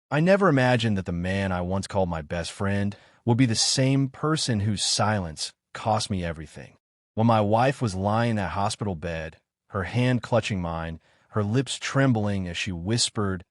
I never imagined that the man I once called my best friend would be the same person whose silence cost me everything. When my wife was lying in that hospital bed, her hand clutching mine, her lips trembling as she whispered,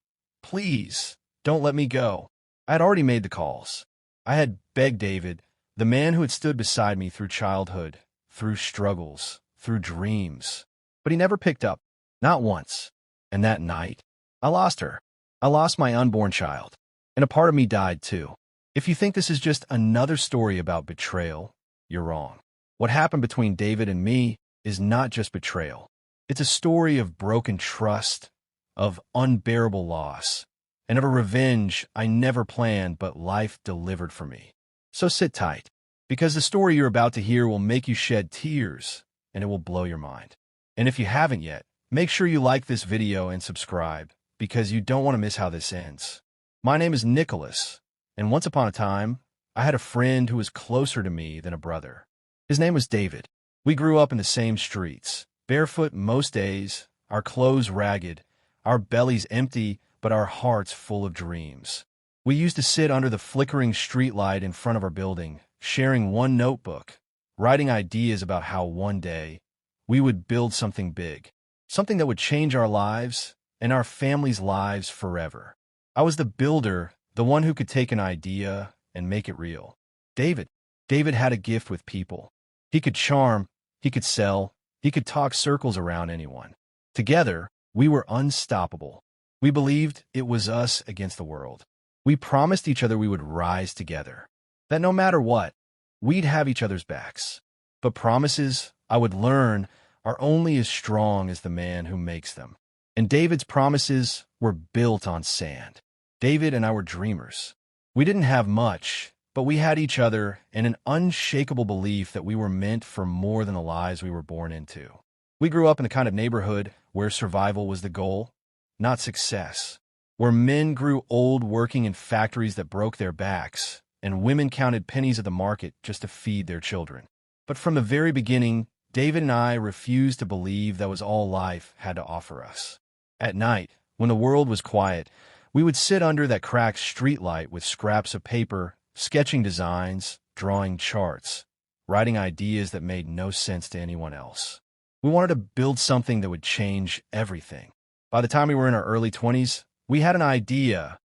"Please, don't let me go," I had already made the calls. I had begged David, the man who had stood beside me through childhood, through struggles, through dreams. But he never picked up, not once. And that night, I lost her. I lost my unborn child. And a part of me died too. If you think this is just another story about betrayal, you're wrong. What happened between David and me is not just betrayal. It's a story of broken trust, of unbearable loss, and of a revenge I never planned but life delivered for me. So sit tight, because the story you're about to hear will make you shed tears, and it will blow your mind. And if you haven't yet, make sure you like this video and subscribe, because you don't want to miss how this ends. My name is Nicholas, and once upon a time, I had a friend who was closer to me than a brother. His name was David. We grew up in the same streets, barefoot most days, our clothes ragged, our bellies empty, but our hearts full of dreams. We used to sit under the flickering streetlight in front of our building, sharing one notebook, writing ideas about how one day we would build something big, something that would change our lives and our families' lives forever. I was the builder, the one who could take an idea and make it real. David had a gift with people. He could charm, he could sell, he could talk circles around anyone. Together, we were unstoppable. We believed it was us against the world. We promised each other we would rise together, that no matter what, we'd have each other's backs. But promises, I would learn, are only as strong as the man who makes them. And David's promises were built on sand. David and I were dreamers. We didn't have much, but we had each other and an unshakable belief that we were meant for more than the lives we were born into. We grew up in the kind of neighborhood where survival was the goal, not success, where men grew old working in factories that broke their backs, and women counted pennies at the market just to feed their children. But from the very beginning, David and I refused to believe that was all life had to offer us. At night, when the world was quiet, we would sit under that cracked streetlight with scraps of paper, sketching designs, drawing charts, writing ideas that made no sense to anyone else. We wanted to build something that would change everything. By the time we were in our early 20s, we had an idea,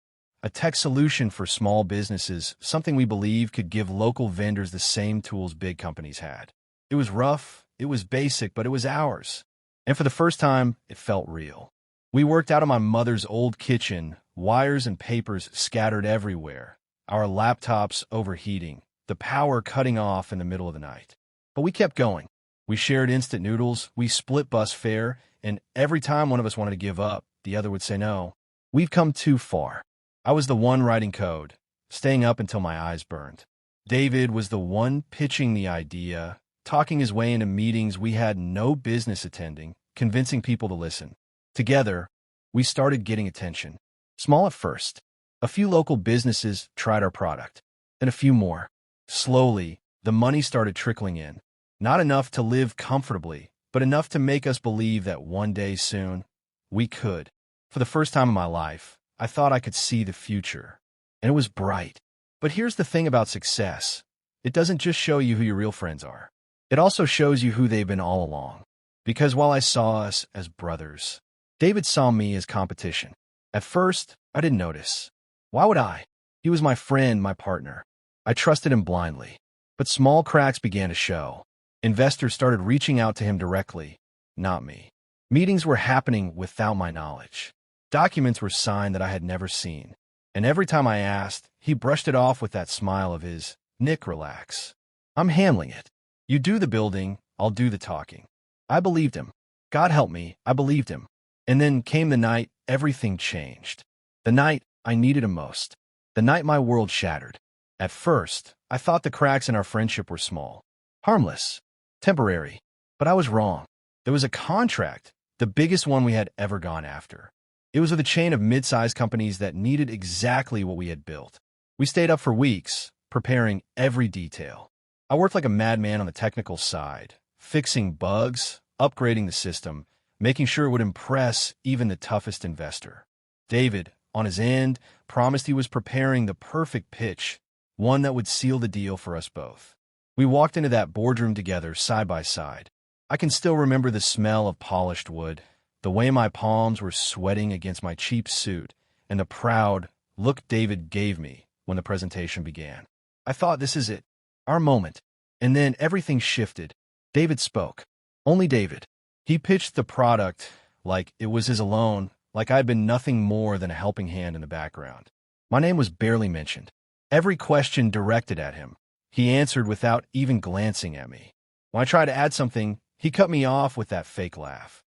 a tech solution for small businesses, something we believed could give local vendors the same tools big companies had. It was rough, it was basic, but it was ours. And for the first time, it felt real. We worked out of my mother's old kitchen, wires and papers scattered everywhere, our laptops overheating, the power cutting off in the middle of the night. But we kept going. We shared instant noodles, we split bus fare, and every time one of us wanted to give up, the other would say no. We've come too far. I was the one writing code, staying up until my eyes burned. David was the one pitching the idea, talking his way into meetings we had no business attending, convincing people to listen. Together, we started getting attention. Small at first. A few local businesses tried our product, then a few more. Slowly, the money started trickling in. Not enough to live comfortably, but enough to make us believe that one day soon, we could. For the first time in my life, I thought I could see the future, and it was bright. But here's the thing about success. It doesn't just show you who your real friends are. It also shows you who they've been all along. Because while I saw us as brothers, David saw me as competition. At first, I didn't notice. Why would I? He was my friend, my partner. I trusted him blindly. But small cracks began to show. Investors started reaching out to him directly, not me. Meetings were happening without my knowledge. Documents were signed that I had never seen. And every time I asked, he brushed it off with that smile of his, "Nick, relax. I'm handling it. You do the building, I'll do the talking." I believed him. God help me, I believed him. And then came the night everything changed. The night I needed him most. The night my world shattered. At first, I thought the cracks in our friendship were small. Harmless. Temporary. But I was wrong. There was a contract, the biggest one we had ever gone after. It was with a chain of mid-sized companies that needed exactly what we had built. We stayed up for weeks, preparing every detail. I worked like a madman on the technical side, fixing bugs, upgrading the system, making sure it would impress even the toughest investor. David on his end, promised he was preparing the perfect pitch, one that would seal the deal for us both. We walked into that boardroom together, side by side. I can still remember the smell of polished wood, the way my palms were sweating against my cheap suit, and the proud look David gave me when the presentation began. I thought, this is it, our moment. And then everything shifted. David spoke. Only David. He pitched the product like it was his alone, like I had been nothing more than a helping hand in the background. My name was barely mentioned. Every question directed at him. He answered without even glancing at me. When I tried to add something, he cut me off with that fake laugh.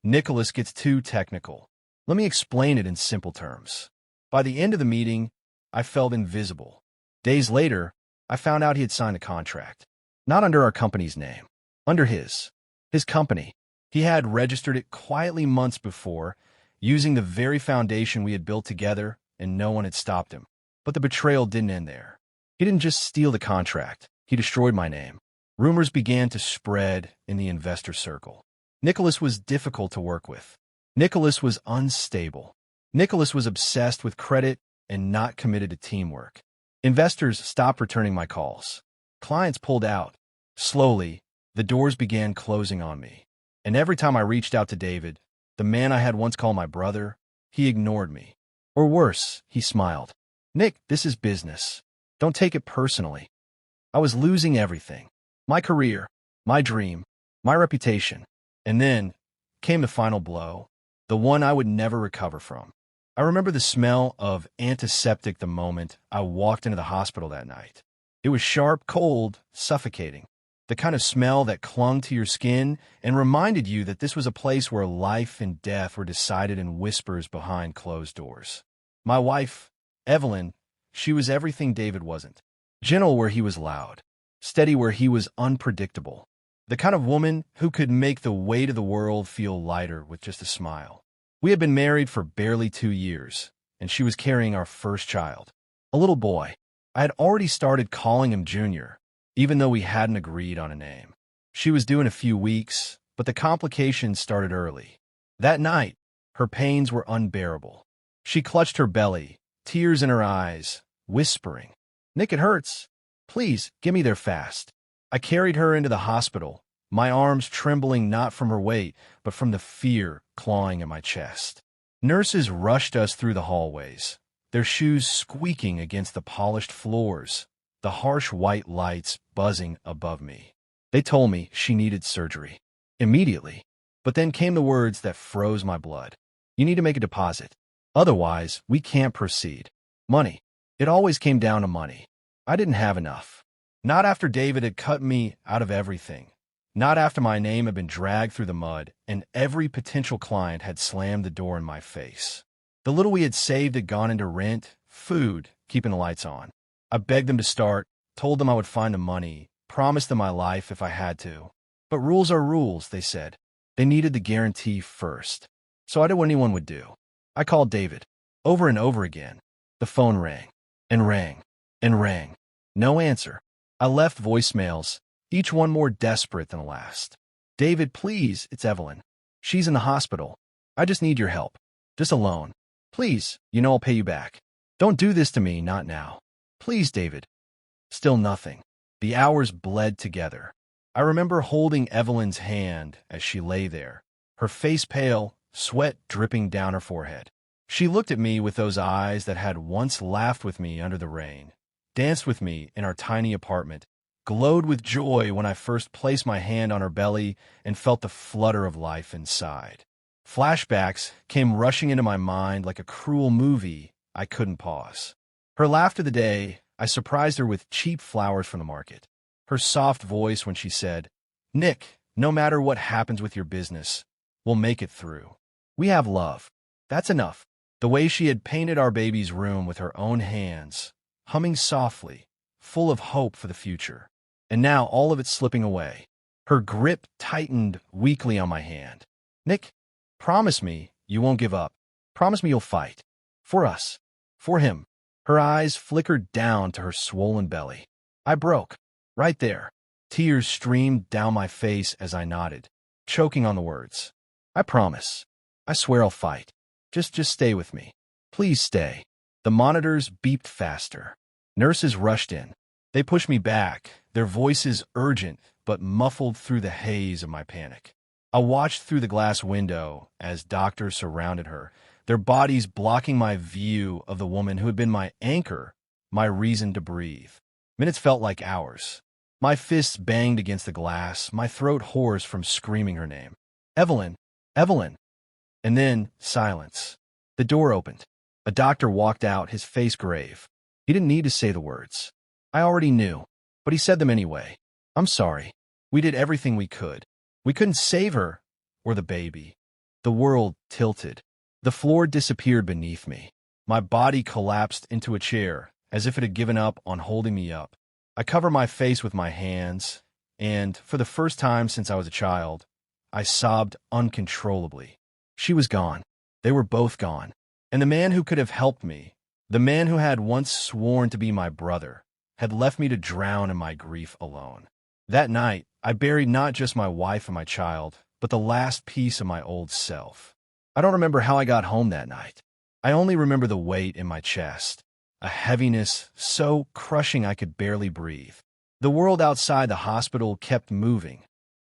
Nicholas gets too technical. Let me explain it in simple terms. By the end of the meeting, I felt invisible. Days later, I found out he had signed a contract. Not under our company's name. Under his company. He had registered it quietly months before, using the very foundation we had built together, and no one had stopped him. But the betrayal didn't end there. He didn't just steal the contract. He destroyed my name. Rumors began to spread in the investor circle. Nicholas was difficult to work with. Nicholas was unstable. Nicholas was obsessed with credit and not committed to teamwork. Investors stopped returning my calls. Clients pulled out. Slowly, the doors began closing on me. And every time I reached out to David, the man I had once called my brother, he ignored me. Or worse, he smiled. Nick, this is business. Don't take it personally. I was losing everything. My career, my dream, my reputation. And then came the final blow, the one I would never recover from. I remember the smell of antiseptic the moment I walked into the hospital that night. It was sharp, cold, suffocating. The kind of smell that clung to your skin and reminded you that this was a place where life and death were decided in whispers behind closed doors. My wife, Evelyn, she was everything David wasn't. Gentle where he was loud. Steady where he was unpredictable. The kind of woman who could make the weight of the world feel lighter with just a smile. We had been married for barely 2 years, and she was carrying our first child. A little boy. I had already started calling him Junior, even though we hadn't agreed on a name. She was due in a few weeks, but the complications started early. That night, her pains were unbearable. She clutched her belly, tears in her eyes, whispering, Nick, it hurts. Please, get me there fast. I carried her into the hospital, my arms trembling not from her weight, but from the fear clawing at my chest. Nurses rushed us through the hallways, their shoes squeaking against the polished floors, the harsh white lights buzzing above me. They told me she needed surgery. Immediately. But then came the words that froze my blood. You need to make a deposit. Otherwise, we can't proceed. Money. It always came down to money. I didn't have enough. Not after David had cut me out of everything. Not after my name had been dragged through the mud and every potential client had slammed the door in my face. The little we had saved had gone into rent, food, keeping the lights on. I begged them to start, told them I would find the money, promised them my life if I had to. But rules are rules, they said. They needed the guarantee first. So I did what anyone would do. I called David. Over and over again. The phone rang, and rang, and rang. No answer. I left voicemails, each one more desperate than the last. David, please, it's Evelyn. She's in the hospital. I just need your help. Just a loan. Please, you know I'll pay you back. Don't do this to me, not now. Please, David. Still nothing. The hours bled together. I remember holding Evelyn's hand as she lay there, her face pale, sweat dripping down her forehead. She looked at me with those eyes that had once laughed with me under the rain, danced with me in our tiny apartment, glowed with joy when I first placed my hand on her belly and felt the flutter of life inside. Flashbacks came rushing into my mind like a cruel movie I couldn't pause. Her laughter the day, I surprised her with cheap flowers from the market. Her soft voice when she said, Nick, no matter what happens with your business, we'll make it through. We have love. That's enough. The way she had painted our baby's room with her own hands, humming softly, full of hope for the future. And now all of it slipping away. Her grip tightened weakly on my hand. Nick, promise me you won't give up. Promise me you'll fight. For us. For him. Her eyes flickered down to her swollen belly. I broke. Right there. Tears streamed down my face as I nodded, choking on the words. I promise. I swear I'll fight. Just stay with me. Please stay. The monitors beeped faster. Nurses rushed in. They pushed me back, their voices urgent but muffled through the haze of my panic. I watched through the glass window as doctors surrounded her, their bodies blocking my view of the woman who had been my anchor, my reason to breathe. Minutes felt like hours. My fists banged against the glass, my throat hoarse from screaming her name. Evelyn! Evelyn! And then, silence. The door opened. A doctor walked out, his face grave. He didn't need to say the words. I already knew, but he said them anyway. I'm sorry. We did everything we could. We couldn't save her, or the baby. The world tilted. The floor disappeared beneath me. My body collapsed into a chair, as if it had given up on holding me up. I covered my face with my hands, and, for the first time since I was a child, I sobbed uncontrollably. She was gone. They were both gone. And the man who could have helped me, the man who had once sworn to be my brother, had left me to drown in my grief alone. That night, I buried not just my wife and my child, but the last piece of my old self. I don't remember how I got home that night. I only remember the weight in my chest, a heaviness so crushing I could barely breathe. The world outside the hospital kept moving.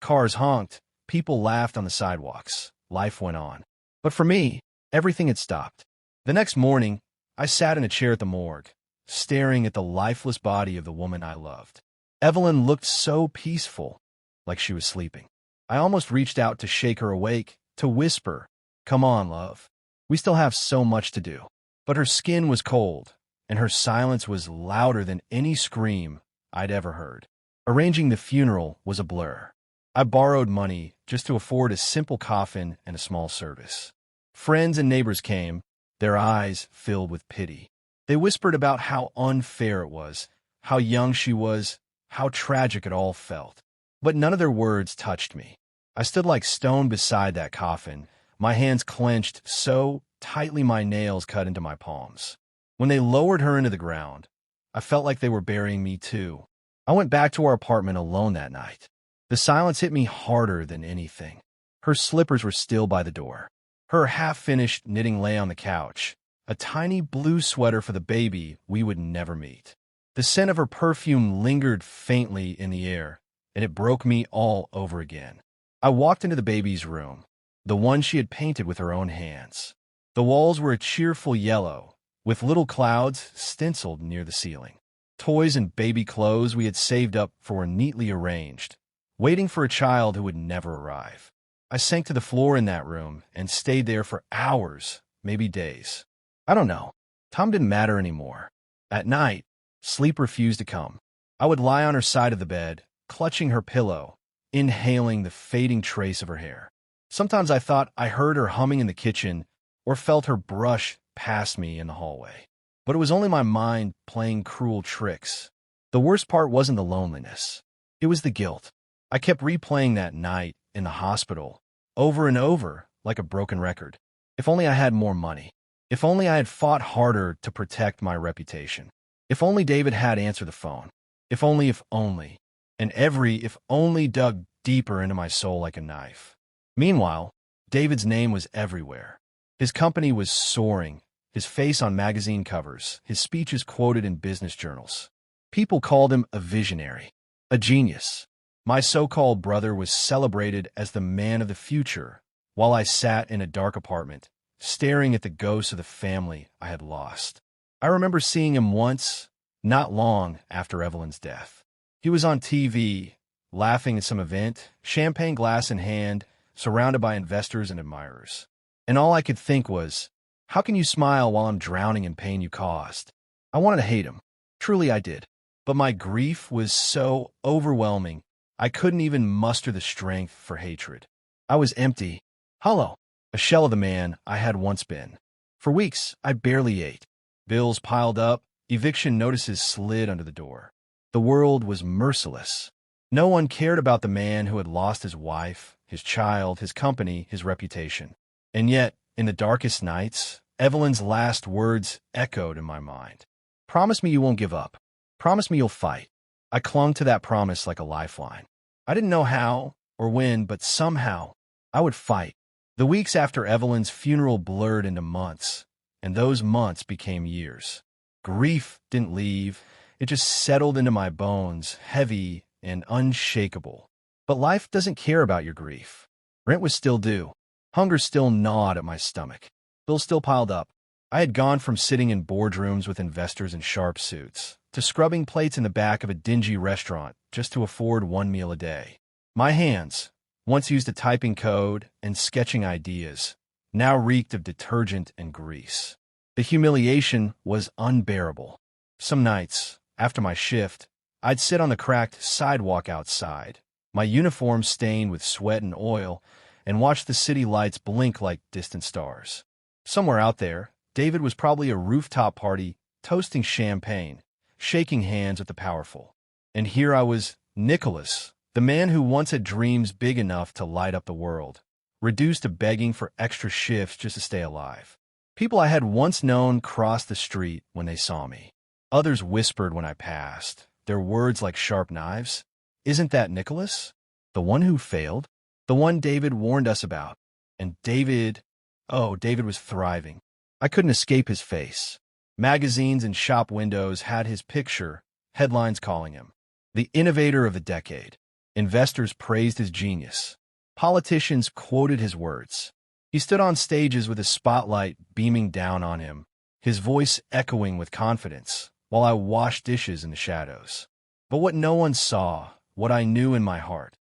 Cars honked, people laughed on the sidewalks. Life went on. But for me, everything had stopped. The next morning, I sat in a chair at the morgue, staring at the lifeless body of the woman I loved. Evelyn looked so peaceful, like she was sleeping. I almost reached out to shake her awake, to whisper, "Come on, love. We still have so much to do." But her skin was cold, and her silence was louder than any scream I'd ever heard. Arranging the funeral was a blur. I borrowed money just to afford a simple coffin and a small service. Friends and neighbors came, their eyes filled with pity. They whispered about how unfair it was, how young she was, how tragic it all felt. But none of their words touched me. I stood like stone beside that coffin, my hands clenched so tightly my nails cut into my palms. When they lowered her into the ground, I felt like they were burying me too. I went back to our apartment alone that night. The silence hit me harder than anything. Her slippers were still by the door. Her half-finished knitting lay on the couch, a tiny blue sweater for the baby we would never meet. The scent of her perfume lingered faintly in the air, and it broke me all over again. I walked into the baby's room, the one she had painted with her own hands. The walls were a cheerful yellow, with little clouds stenciled near the ceiling. Toys and baby clothes we had saved up for were neatly arranged, waiting for a child who would never arrive. I sank to the floor in that room and stayed there for hours, maybe days. I don't know. Time didn't matter anymore. At night, sleep refused to come. I would lie on her side of the bed, clutching her pillow, inhaling the fading trace of her hair. Sometimes I thought I heard her humming in the kitchen or felt her brush past me in the hallway. But it was only my mind playing cruel tricks. The worst part wasn't the loneliness. It was the guilt. I kept replaying that night in the hospital, over and over, like a broken record. If only I had more money. If only I had fought harder to protect my reputation. If only David had answered the phone. If only, and every if only dug deeper into my soul like a knife. Meanwhile, David's name was everywhere. His company was soaring, his face on magazine covers, his speeches quoted in business journals. People called him a visionary, a genius. My so-called brother was celebrated as the man of the future, while I sat in a dark apartment, staring at the ghosts of the family I had lost. I remember seeing him once, not long after Evelyn's death. He was on TV, laughing at some event, champagne glass in hand, surrounded by investors and admirers. And all I could think was, how can you smile while I'm drowning in pain you caused? I wanted to hate him. Truly I did. But my grief was so overwhelming, I couldn't even muster the strength for hatred. I was empty, hollow, a shell of the man I had once been. For weeks, I barely ate. Bills piled up, eviction notices slid under the door. The world was merciless. No one cared about the man who had lost his wife, his child, his company, his reputation. And yet, in the darkest nights, Evelyn's last words echoed in my mind. Promise me you won't give up. Promise me you'll fight. I clung to that promise like a lifeline. I didn't know how or when, but somehow I would fight. The weeks after Evelyn's funeral blurred into months, and those months became years. Grief didn't leave. It just settled into my bones, heavy and unshakable. But life doesn't care about your grief. Rent was still due. Hunger still gnawed at my stomach. Bills still piled up. I had gone from sitting in boardrooms with investors in sharp suits to scrubbing plates in the back of a dingy restaurant just to afford one meal a day. My hands, once used to typing code and sketching ideas, now reeked of detergent and grease. The humiliation was unbearable. Some nights, after my shift, I'd sit on the cracked sidewalk outside, my uniform stained with sweat and oil, and watch the city lights blink like distant stars. Somewhere out there, David was probably a rooftop party, toasting champagne, shaking hands with the powerful. And here I was, Nicholas, the man who once had dreams big enough to light up the world, reduced to begging for extra shifts just to stay alive. People I had once known crossed the street when they saw me. Others whispered when I passed, their words like sharp knives. Isn't that Nicholas? The one who failed? The one David warned us about? And David was thriving. I couldn't escape his face. Magazines and shop windows had his picture, headlines calling him the innovator of the decade. Investors praised his genius. Politicians quoted his words. He stood on stages with a spotlight beaming down on him, his voice echoing with confidence, while I washed dishes in the shadows. But what no one saw, what I knew in my heart,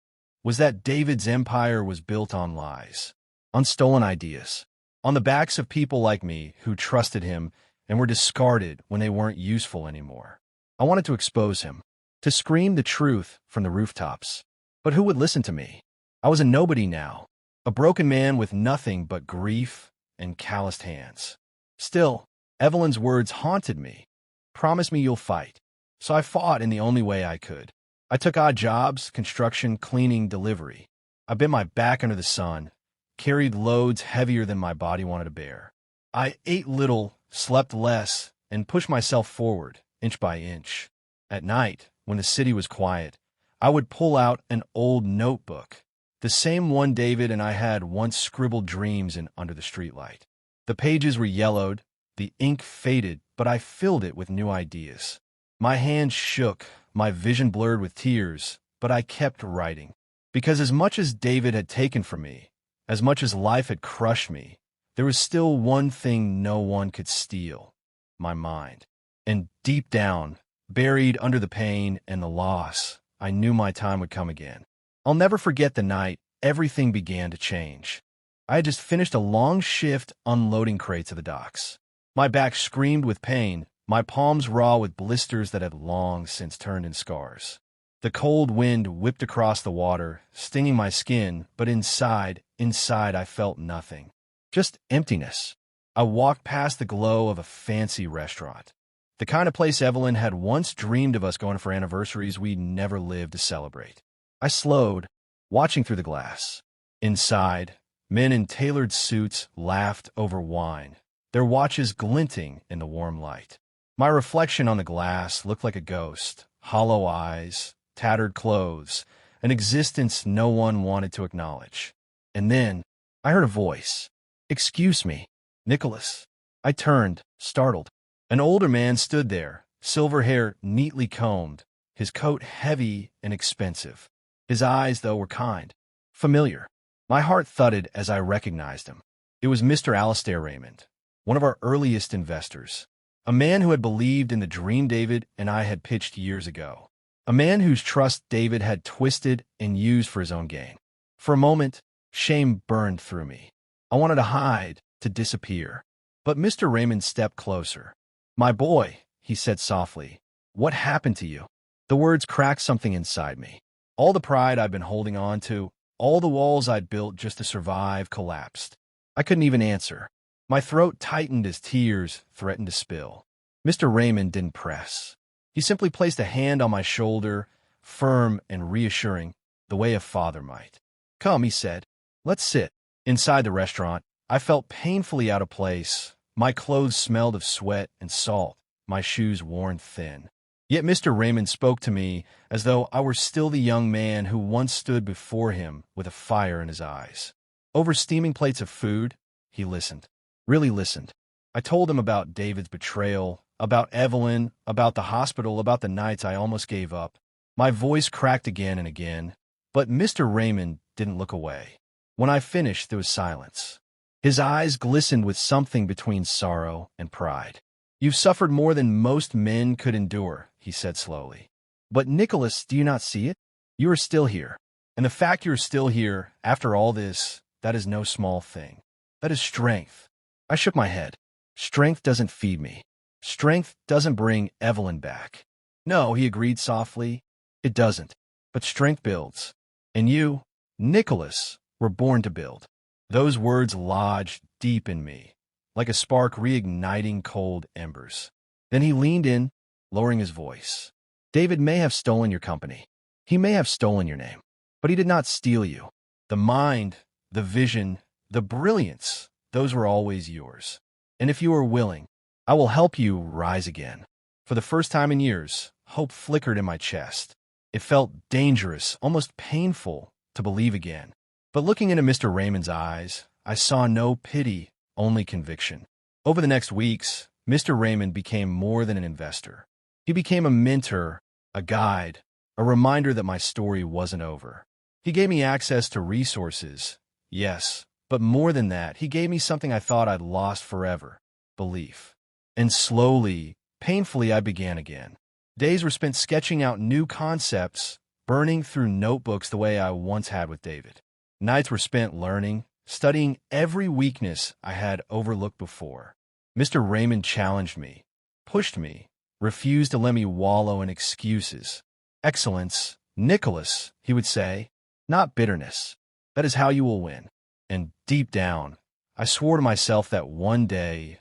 was that David's empire was built on lies, on stolen ideas, on the backs of people like me who trusted him and were discarded when they weren't useful anymore. I wanted to expose him, to scream the truth from the rooftops. But who would listen to me? I was a nobody now, a broken man with nothing but grief and calloused hands. Still, Evelyn's words haunted me. Promise me you'll fight. So I fought in the only way I could. I took odd jobs, construction, cleaning, delivery. I bent my back under the sun, carried loads heavier than my body wanted to bear. I ate little, slept less, and pushed myself forward, inch by inch. At night, when the city was quiet, I would pull out an old notebook, the same one David and I had once scribbled dreams in under the streetlight. The pages were yellowed, the ink faded, but I filled it with new ideas. My hands shook, my vision blurred with tears, but I kept writing. Because as much as David had taken from me, as much as life had crushed me, there was still one thing no one could steal: my mind. And deep down, buried under the pain and the loss, I knew my time would come again. I'll never forget the night everything began to change. I had just finished a long shift unloading crates at the docks. My back screamed with pain, my palms raw with blisters that had long since turned in scars. The cold wind whipped across the water, stinging my skin, but inside I felt nothing. Just emptiness. I walked past the glow of a fancy restaurant. The kind of place Evelyn had once dreamed of us going for anniversaries we'd never lived to celebrate. I slowed, watching through the glass. Inside, men in tailored suits laughed over wine, their watches glinting in the warm light. My reflection on the glass looked like a ghost, hollow eyes, tattered clothes, an existence no one wanted to acknowledge. And then, I heard a voice. "Excuse me, Nicholas." I turned, startled. An older man stood there, silver hair neatly combed, his coat heavy and expensive. His eyes, though, were kind, familiar. My heart thudded as I recognized him. It was Mr. Alistair Raymond, one of our earliest investors, a man who had believed in the dream David and I had pitched years ago, a man whose trust David had twisted and used for his own gain. For a moment, shame burned through me. I wanted to hide, to disappear. But Mr. Raymond stepped closer. "My boy," he said softly, "what happened to you?" The words cracked something inside me. All the pride I'd been holding on to, all the walls I'd built just to survive, collapsed. I couldn't even answer. My throat tightened as tears threatened to spill. Mr. Raymond didn't press. He simply placed a hand on my shoulder, firm and reassuring, the way a father might. "Come," he said. "Let's sit." Inside the restaurant, I felt painfully out of place. My clothes smelled of sweat and salt, my shoes worn thin. Yet Mr. Raymond spoke to me as though I were still the young man who once stood before him with a fire in his eyes. Over steaming plates of food, he listened, really listened. I told him about David's betrayal, about Evelyn, about the hospital, about the nights I almost gave up. My voice cracked again and again, but Mr. Raymond didn't look away. When I finished, there was silence. His eyes glistened with something between sorrow and pride. "You've suffered more than most men could endure," he said slowly. "But Nicholas, do you not see it? You are still here. And the fact you are still here, after all this, that is no small thing. That is strength." I shook my head. "Strength doesn't feed me. Strength doesn't bring Evelyn back." "No," he agreed softly. "It doesn't. But strength builds. And you, Nicholas, were born to build." Those words lodged deep in me, like a spark reigniting cold embers. Then he leaned in, lowering his voice. "David may have stolen your company. He may have stolen your name. But he did not steal you. The mind, the vision, the brilliance, those were always yours. And if you are willing, I will help you rise again." For the first time in years, hope flickered in my chest. It felt dangerous, almost painful, to believe again. But looking into Mr. Raymond's eyes, I saw no pity, only conviction. Over the next weeks, Mr. Raymond became more than an investor. He became a mentor, a guide, a reminder that my story wasn't over. He gave me access to resources, yes, but more than that, he gave me something I thought I'd lost forever: belief. And slowly, painfully, I began again. Days were spent sketching out new concepts, burning through notebooks the way I once had with David. Nights were spent learning, studying every weakness I had overlooked before. Mr. Raymond challenged me, pushed me, refused to let me wallow in excuses. "Excellence, Nicholas," he would say, "not bitterness. That is how you will win." And deep down, I swore to myself that one day,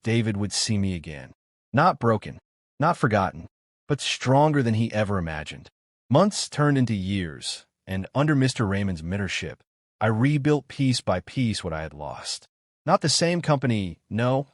David would see me again. Not broken, not forgotten, but stronger than he ever imagined. Months turned into years, and under Mr. Raymond's mentorship, I rebuilt piece by piece what I had lost. Not the same company, no,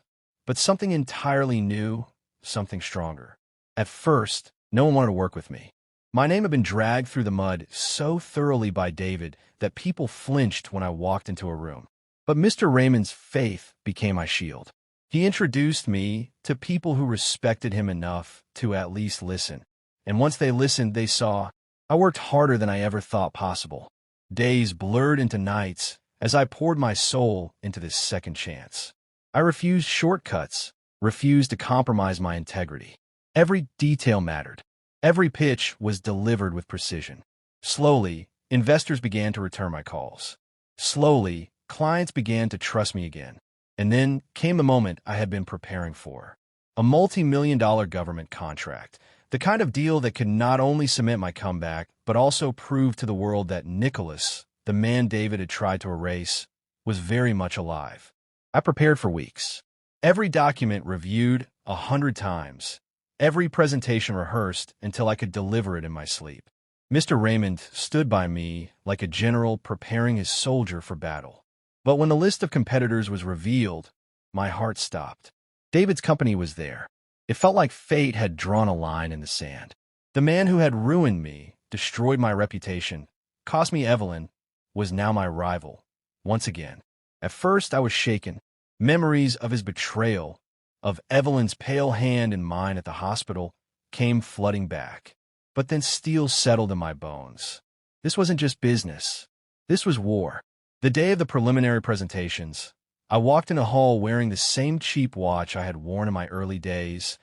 but something entirely new, something stronger. At first, no one wanted to work with me. My name had been dragged through the mud so thoroughly by David that people flinched when I walked into a room. But Mr. Raymond's faith became my shield. He introduced me to people who respected him enough to at least listen. And once they listened, they saw I worked harder than I ever thought possible. Days blurred into nights as I poured my soul into this second chance. I refused shortcuts, refused to compromise my integrity. Every detail mattered. Every pitch was delivered with precision. Slowly, investors began to return my calls. Slowly, clients began to trust me again. And then came the moment I had been preparing for. A multi-million-dollar government contract. The kind of deal that could not only cement my comeback, but also prove to the world that Nicholas, the man David had tried to erase, was very much alive. I prepared for weeks. Every document reviewed 100 times. Every presentation rehearsed until I could deliver it in my sleep. Mr. Raymond stood by me like a general preparing his soldier for battle. But when the list of competitors was revealed, my heart stopped. David's company was there. It felt like fate had drawn a line in the sand. The man who had ruined me, destroyed my reputation, cost me Evelyn, was now my rival, once again. At first, I was shaken. Memories of his betrayal, of Evelyn's pale hand in mine at the hospital, came flooding back. But then steel settled in my bones. This wasn't just business. This was war. The day of the preliminary presentations, I walked in a hall wearing the same cheap watch I had worn in my early days,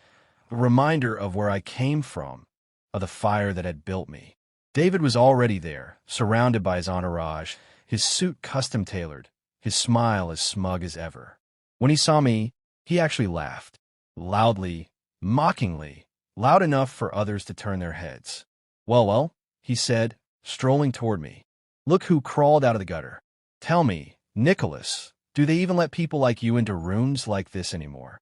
a reminder of where I came from, of the fire that had built me. David was already there, surrounded by his entourage, his suit custom-tailored, his smile as smug as ever. When he saw me, he actually laughed, loudly, mockingly, loud enough for others to turn their heads. Well, he said, strolling toward me. "Look who crawled out of the gutter. Tell me, Nicholas, do they even let people like you into rooms like this anymore?"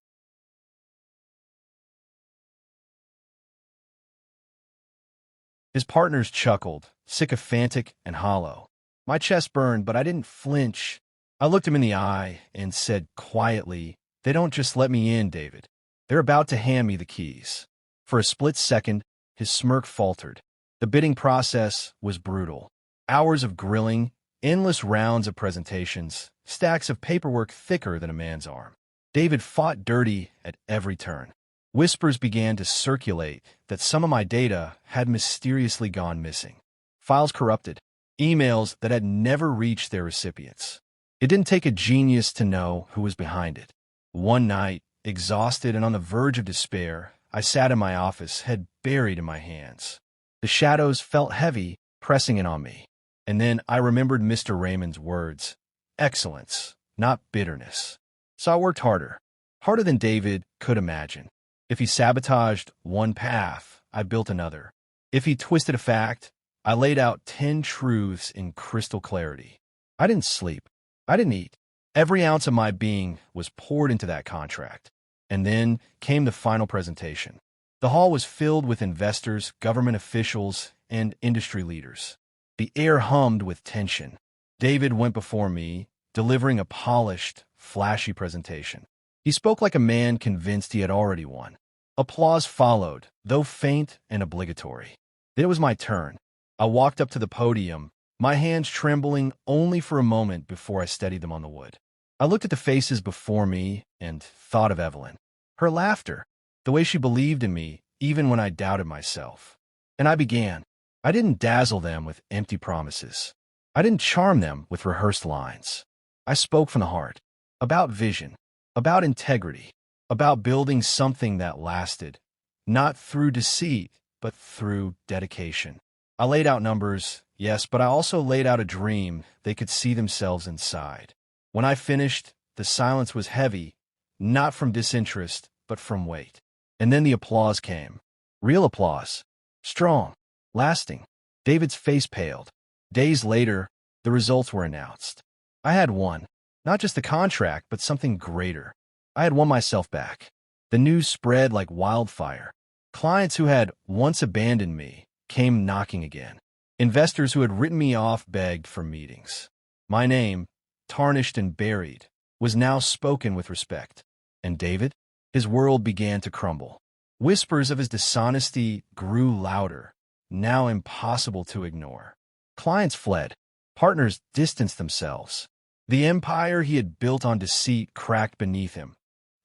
His partners chuckled, sycophantic and hollow. My chest burned, but I didn't flinch. I looked him in the eye and said quietly, "They don't just let me in, David. They're about to hand me the keys." For a split second, his smirk faltered. The bidding process was brutal. Hours of grilling, endless rounds of presentations, stacks of paperwork thicker than a man's arm. David fought dirty at every turn. Whispers began to circulate that some of my data had mysteriously gone missing. Files corrupted, emails that had never reached their recipients. It didn't take a genius to know who was behind it. One night, exhausted and on the verge of despair, I sat in my office, head buried in my hands. The shadows felt heavy, pressing in on me. And then I remembered Mr. Raymond's words, excellence, not bitterness. So I worked harder than David could imagine. If he sabotaged one path, I built another. If he twisted a fact, I laid out 10 truths in crystal clarity. I didn't sleep. I didn't eat. Every ounce of my being was poured into that contract. And then came the final presentation. The hall was filled with investors, government officials, and industry leaders. The air hummed with tension. David went before me, delivering a polished, flashy presentation. He spoke like a man convinced he had already won. Applause followed, though faint and obligatory. Then it was my turn. I walked up to the podium, my hands trembling only for a moment before I steadied them on the wood. I looked at the faces before me and thought of Evelyn. Her laughter, the way she believed in me, even when I doubted myself. And I began. I didn't dazzle them with empty promises. I didn't charm them with rehearsed lines. I spoke from the heart, about vision, about integrity, about building something that lasted, not through deceit, but through dedication. I laid out numbers, yes, but I also laid out a dream they could see themselves inside. When I finished, the silence was heavy, not from disinterest, but from weight. And then the applause came. Real applause. Strong. Lasting. David's face paled. Days later, the results were announced. I had won. Not just the contract, but something greater. I had won myself back. The news spread like wildfire. Clients who had once abandoned me came knocking again. Investors who had written me off begged for meetings. My name, tarnished and buried, was now spoken with respect. And David? His world began to crumble. Whispers of his dishonesty grew louder, now impossible to ignore. Clients fled. Partners distanced themselves. The empire he had built on deceit cracked beneath him,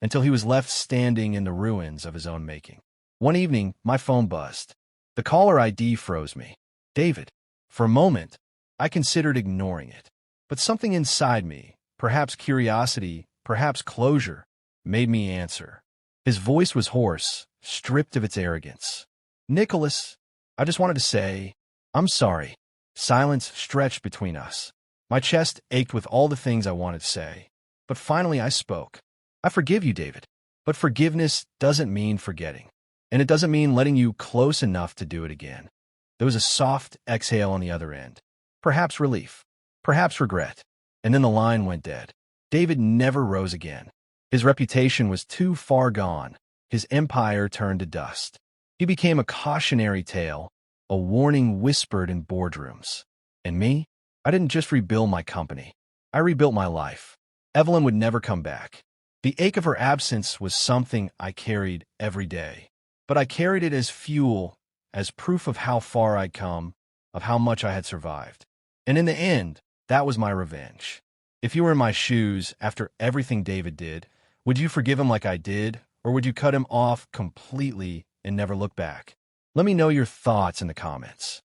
until he was left standing in the ruins of his own making. One evening, my phone buzzed. The caller ID froze me. David. For a moment, I considered ignoring it. But something inside me, perhaps curiosity, perhaps closure, made me answer. His voice was hoarse, stripped of its arrogance. Nicholas, I just wanted to say, I'm sorry. Silence stretched between us. My chest ached with all the things I wanted to say. But finally I spoke. I forgive you, David. But forgiveness doesn't mean forgetting. And it doesn't mean letting you close enough to do it again. There was a soft exhale on the other end. Perhaps relief. Perhaps regret. And then the line went dead. David never rose again. His reputation was too far gone. His empire turned to dust. He became a cautionary tale, a warning whispered in boardrooms. And me? I didn't just rebuild my company. I rebuilt my life. Evelyn would never come back. The ache of her absence was something I carried every day. But I carried it as fuel, as proof of how far I'd come, of how much I had survived. And in the end, that was my revenge. If you were in my shoes after everything David did, would you forgive him like I did, or would you cut him off completely and never look back? Let me know your thoughts in the comments.